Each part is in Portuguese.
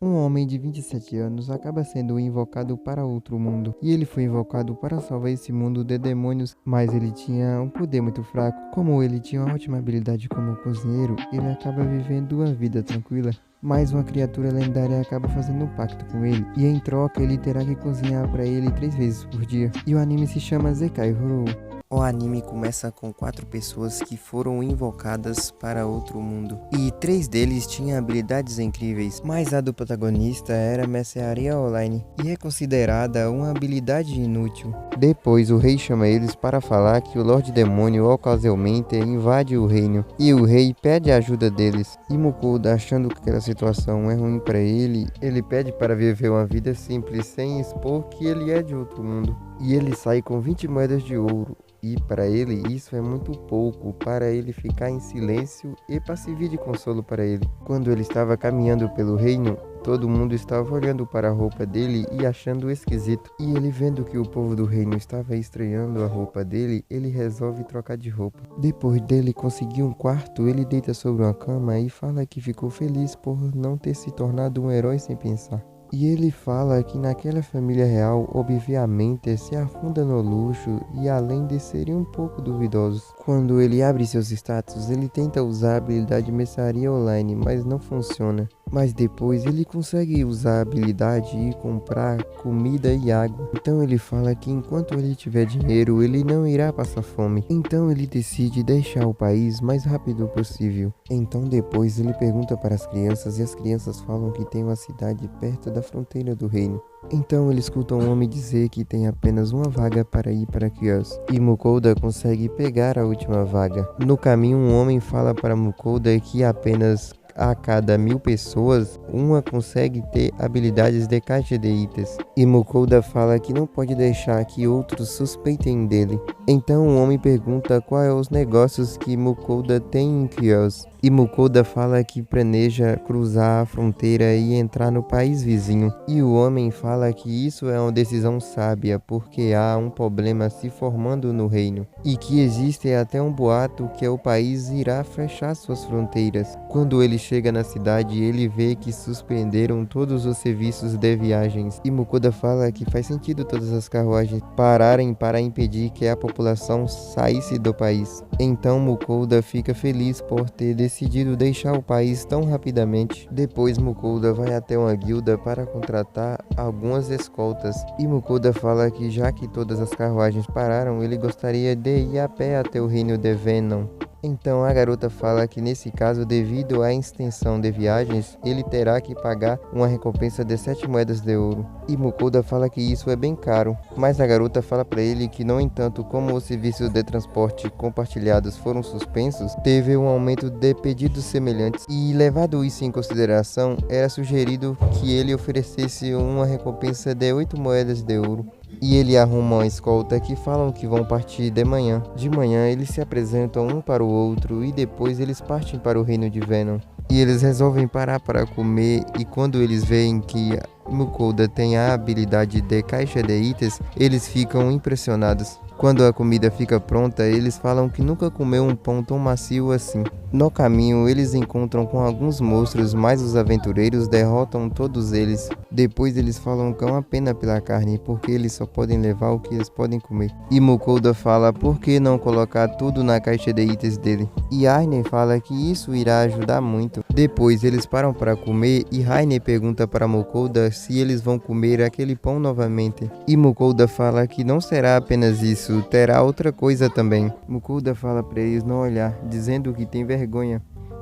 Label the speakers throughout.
Speaker 1: Um homem de 27 anos acaba sendo invocado para outro mundo, e ele foi invocado para salvar esse mundo de demônios, mas ele tinha um poder muito fraco. Como ele tinha uma ótima habilidade como cozinheiro, ele acaba vivendo uma vida tranquila. Mas uma criatura lendária acaba fazendo um pacto com ele, e em troca ele terá que cozinhar para ele 3 vezes por dia. E o anime se chama Zekai Horou. O anime começa com 4 pessoas que foram invocadas para outro mundo, e 3 deles tinham habilidades incríveis, mas a do protagonista era Mercearia Online, e é considerada uma habilidade inútil. Depois o rei chama eles para falar que o Lorde Demônio ocasionalmente invade o reino, e o rei pede a ajuda deles. E Mukoda, achando que aquela situação é ruim para ele pede para viver uma vida simples sem expor que ele é de outro mundo. E ele sai com 20 moedas de ouro. E para ele isso é muito pouco para ele ficar em silêncio e para servir de consolo para ele. Quando ele estava caminhando pelo reino, todo mundo estava olhando para a roupa dele e achando esquisito. E ele, vendo que o povo do reino estava estranhando a roupa dele, ele resolve trocar de roupa. Depois dele conseguir um quarto, ele deita sobre uma cama e fala que ficou feliz por não ter se tornado um herói sem pensar. E ele fala que naquela família real, obviamente, se afunda no luxo e além de serem um pouco duvidosos. Quando ele abre seus status, ele tenta usar a habilidade Mercearia Online, mas não funciona. Mas depois ele consegue usar a habilidade e comprar comida e água. Então ele fala que enquanto ele tiver dinheiro, ele não irá passar fome. Então ele decide deixar o país o mais rápido possível. Então depois ele pergunta para as crianças e as crianças falam que tem uma cidade perto da fronteira do reino. Então ele escuta um homem dizer que tem apenas uma vaga para ir para Kios, e Mukoda consegue pegar a última vaga. No caminho, um homem fala para Mukoda que apenas a cada 1000 pessoas, uma consegue ter habilidades de caixa de itens. E Mukoda fala que não pode deixar que outros suspeitem dele. Então o homem pergunta quais são os negócios que Mukoda tem em Kios. E Mukoda fala que planeja cruzar a fronteira e entrar no país vizinho. E o homem fala que isso é uma decisão sábia, porque há um problema se formando no reino. E que existe até um boato que o país irá fechar suas fronteiras. Quando ele chega na cidade, ele vê que suspenderam todos os serviços de viagens. E Mukoda fala que faz sentido todas as carruagens pararem para impedir que a população saísse do país. Então Mukoda fica feliz por ter decidido deixar o país tão rapidamente. Depois Mukoda vai até uma guilda para contratar algumas escoltas. E Mukoda fala que já que todas as carruagens pararam, ele gostaria de ir a pé até o reino de Venom. Então a garota fala que nesse caso, devido à extensão de viagens, ele terá que pagar uma recompensa de 7 moedas de ouro. E Mukoda fala que isso é bem caro, mas a garota fala para ele que, no entanto, como os serviços de transporte compartilhados foram suspensos, teve um aumento de pedidos semelhantes e, levado isso em consideração, era sugerido que ele oferecesse uma recompensa de 8 moedas de ouro. E ele arruma uma escolta que falam que vão partir de manhã. De manhã eles se apresentam um para o outro e depois eles partem para o reino de Venom. E eles resolvem parar para comer, e quando eles veem que Mukoda tem a habilidade de caixa de itens, eles ficam impressionados. Quando a comida fica pronta, eles falam que nunca comeu um pão tão macio assim. No caminho, eles encontram com alguns monstros, mas os aventureiros derrotam todos eles. Depois eles falam que é uma pena pela carne, porque eles só podem levar o que eles podem comer. E Mukoda fala por que não colocar tudo na caixa de itens dele. E Rainer fala que isso irá ajudar muito. Depois eles param para comer e Rainer pergunta para Mukoda se eles vão comer aquele pão novamente. E Mukoda fala que não será apenas isso, terá outra coisa também. Mukoda fala para eles não olhar, dizendo que tem vergonha.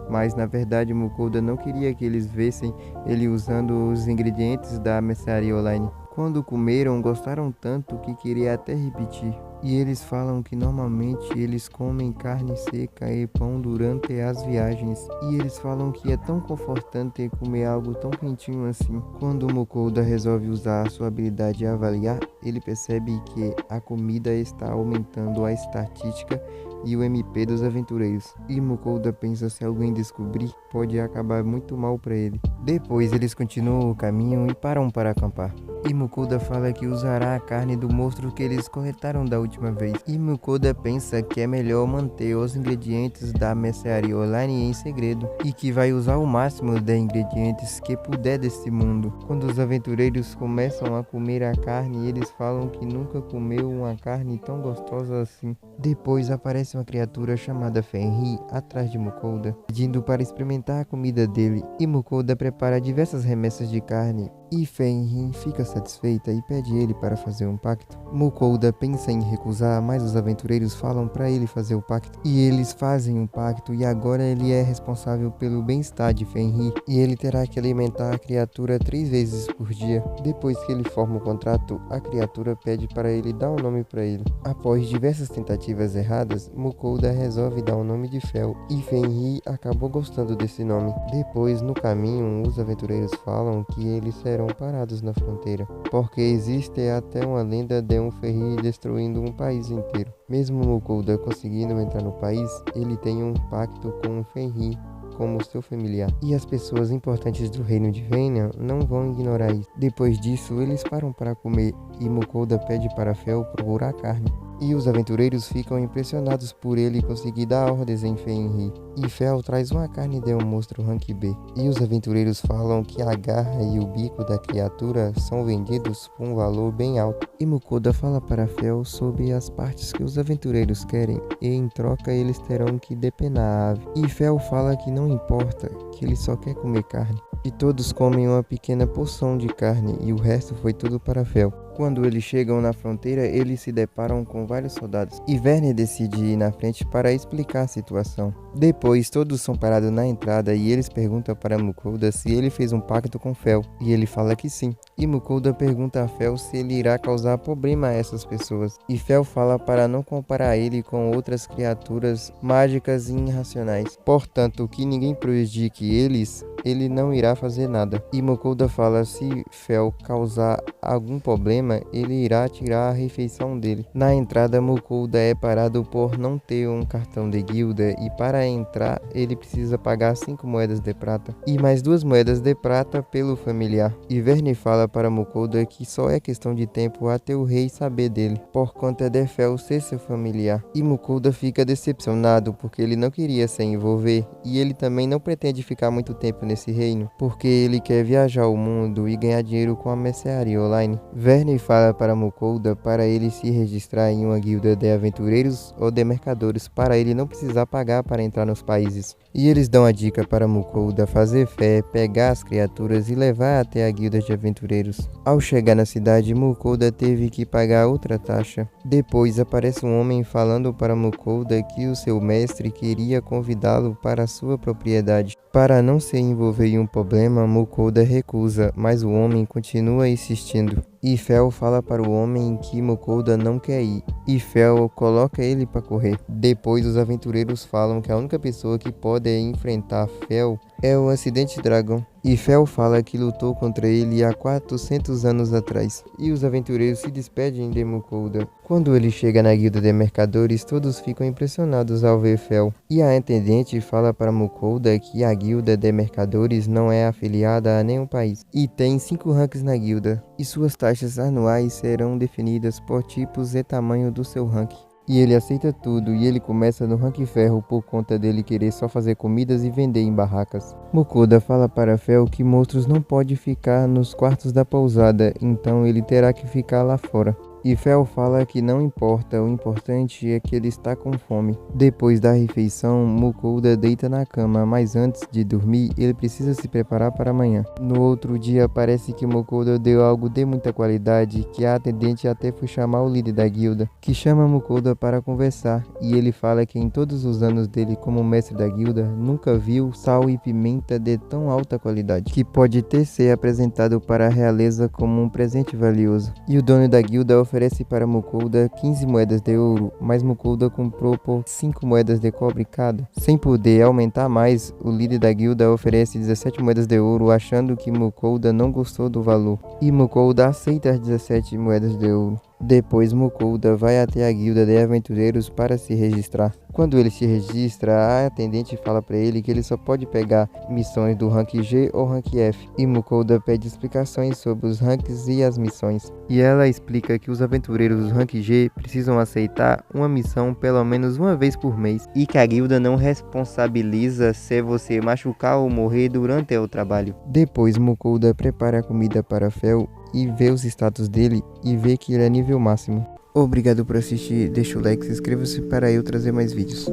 Speaker 1: Mas na verdade Mukoda não queria que eles vissem ele usando os ingredientes da Mercearia Online. Quando comeram, gostaram tanto que queria até repetir. E eles falam que normalmente eles comem carne seca e pão durante as viagens. E eles falam que é tão confortante comer algo tão quentinho assim. Quando Mukoda resolve usar a sua habilidade de avaliar, ele percebe que a comida está aumentando a estatística e o MP dos aventureiros. E Mukoda pensa se alguém descobrir, pode acabar muito mal para ele. Depois eles continuam o caminho e param para acampar. E Mukoda fala que usará a carne do monstro que eles coletaram da última vez. E Mukoda pensa que é melhor manter os ingredientes da mercearia online em segredo e que vai usar o máximo de ingredientes que puder desse mundo. Quando os aventureiros começam a comer a carne, eles falam que nunca comeu uma carne tão gostosa assim. Depois aparece uma criatura chamada Fenrir atrás de Mukoda, pedindo para experimentar a comida dele, e Mukoda prepara diversas remessas de carne. E Fenrir fica satisfeita e pede ele para fazer um pacto. Mukoda pensa em recusar, mas os aventureiros falam para ele fazer o pacto. E eles fazem um pacto e agora ele é responsável pelo bem-estar de Fenrir. E ele terá que alimentar a criatura 3 vezes por dia. Depois que ele forma o contrato, a criatura pede para ele dar um nome para ele. Após diversas tentativas erradas, Mukoda resolve dar o nome de Fel. E Fenrir acabou gostando desse nome. Depois, no caminho, os aventureiros falam que eles serão parados na fronteira, porque existe até uma lenda de um Fenrir destruindo um país inteiro. Mesmo Mukoda conseguindo entrar no país, ele tem um pacto com o Fenrir como seu familiar, e as pessoas importantes do reino de Venia não vão ignorar isso. Depois disso, eles param para comer e Mukoda pede para Fel procurar carne. E os aventureiros ficam impressionados por ele conseguir dar ordens em Fenrir. E Fel traz uma carne de um monstro rank B. E os aventureiros falam que a garra e o bico da criatura são vendidos por um valor bem alto. E Mukoda fala para Fel sobre as partes que os aventureiros querem, e em troca eles terão que depenar a ave. E Fel fala que não importa, que ele só quer comer carne. E todos comem uma pequena porção de carne e o resto foi tudo para Fel. Quando eles chegam na fronteira, eles se deparam com vários soldados e Werner decide ir na frente para explicar a situação. Depois, todos são parados na entrada e eles perguntam para Mukoda se ele fez um pacto com Fel, e ele fala que sim. E Mukoda pergunta a Fel se ele irá causar problema a essas pessoas, e Fel fala para não comparar ele com outras criaturas mágicas e irracionais, portanto que ninguém prejudique eles, ele não irá fazer nada. E Mukoda fala se Fel causar algum problema, ele irá tirar a refeição dele. Na entrada, Mukoda é parado por não ter um cartão de guilda e para entrar ele precisa pagar 5 moedas de prata e mais 2 moedas de prata pelo familiar. E Verne fala para Mukoda que só é questão de tempo até o rei saber dele, por conta de Fel ser seu familiar. E Mukoda fica decepcionado porque ele não queria se envolver e ele também não pretende ficar muito tempo nesse reino, porque ele quer viajar o mundo e ganhar dinheiro com a mercearia online. Verne fala para Mukoda para ele se registrar em uma guilda de aventureiros ou de mercadores para ele não precisar pagar para entrar nos países. E eles dão a dica para Mukoda fazer fé, pegar as criaturas e levar até a guilda de aventureiros. Ao chegar na cidade, Mukoda teve que pagar outra taxa. Depois aparece um homem falando para Mukoda que o seu mestre queria convidá-lo para sua propriedade. Para não se envolver em um problema, Mukoda recusa, mas o homem continua insistindo. E Fel fala para o homem que Mukoda não quer ir, e Fel coloca ele para correr. Depois os aventureiros falam que a única pessoa que pode enfrentar Fel é o Acidente Dragão. E Fel fala que lutou contra ele há 400 anos atrás. E os aventureiros se despedem de Mukoda. Quando ele chega na guilda de mercadores, todos ficam impressionados ao ver Fel. E a intendente fala para Mukoda que a guilda de mercadores não é afiliada a nenhum país. E tem 5 ranks na guilda. E suas taxas anuais serão definidas por tipos e tamanho do seu rank. E ele aceita tudo e ele começa no rank ferro por conta dele querer só fazer comidas e vender em barracas. Mukoda fala para Fel que monstros não podem ficar nos quartos da pousada, então ele terá que ficar lá fora. E Fel fala que não importa, o importante é que ele está com fome. Depois da refeição, Mukoda deita na cama, mas antes de dormir, ele precisa se preparar para amanhã. No outro dia, parece que Mukoda deu algo de muita qualidade, que a atendente até foi chamar o líder da guilda, que chama Mukoda para conversar, e ele fala que em todos os anos dele como mestre da guilda, nunca viu sal e pimenta de tão alta qualidade, que pode ter ser apresentado para a realeza como um presente valioso. E o dono da guilda oferece para Mukoda 15 moedas de ouro, mas Mukoda comprou por 5 moedas de cobre cada. Sem poder aumentar mais, o líder da guilda oferece 17 moedas de ouro, achando que Mukoda não gostou do valor. E Mukoda aceita as 17 moedas de ouro. Depois Mukuda vai até a guilda de aventureiros para se registrar. Quando ele se registra, a atendente fala para ele que ele só pode pegar missões do rank G ou rank F. E Mukuda pede explicações sobre os ranks e as missões. E ela explica que os aventureiros do rank G precisam aceitar uma missão pelo menos uma vez por mês. E que a guilda não responsabiliza se você machucar ou morrer durante o trabalho. Depois Mukuda prepara a comida para Fel e vê os status dele e vê que ele é nível máximo. Obrigado por assistir, deixa o like, se inscreva-se para eu trazer mais vídeos.